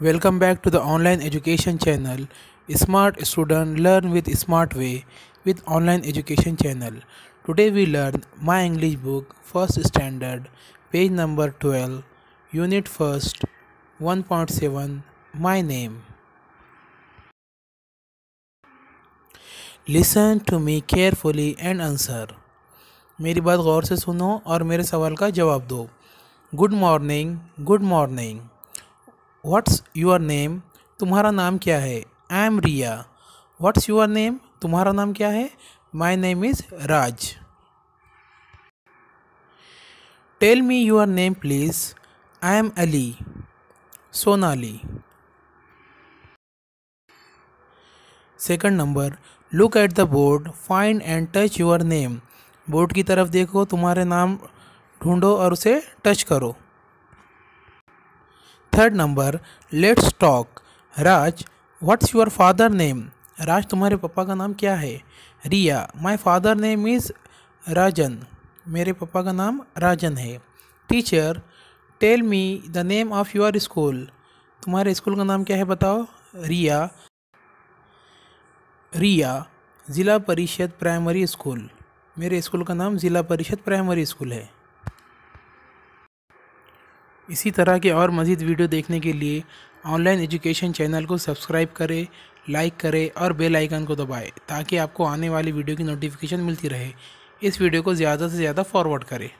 Welcome back to the online education channel. Smart student learn with smart way with online education channel. Today we learn my English book first standard page number 12 unit first 1.7 my name. Listen to me carefully and answer. मेरी बात गौर से सुनो और मेरे सवाल का जवाब दो. Good morning. Good morning. What's your name? तुम्हारा नाम क्या है? I am Riya. What's your name? तुम्हारा नाम क्या है? My name is Raj. Tell me your name please. I am Ali. Sonali. Second number, look at the board, find and touch your name. Board की तरफ देखो, तुम्हारे नाम ढूंढो और उसे टच करो. Third number, let's talk. Raj, what's your father name? Raj, तुम्हारे पापा का नाम क्या है? Riya, my father name is Rajan. मेरे पापा का नाम राजन है. Teacher, tell me the name of your school. तुम्हारे स्कूल का नाम क्या है बताओ. रिया, ज़िला परिषद प्राइमरी स्कूल. मेरे स्कूल का नाम ज़िला परिषद प्राइमरी स्कूल है. इसी तरह के और मज़ीद वीडियो देखने के लिए ऑनलाइन एजुकेशन चैनल को सब्सक्राइब करें, लाइक करें और बेल आइकन को दबाएं ताकि आपको आने वाली वीडियो की नोटिफिकेशन मिलती रहे. इस वीडियो को ज़्यादा से ज़्यादा फॉरवर्ड करें.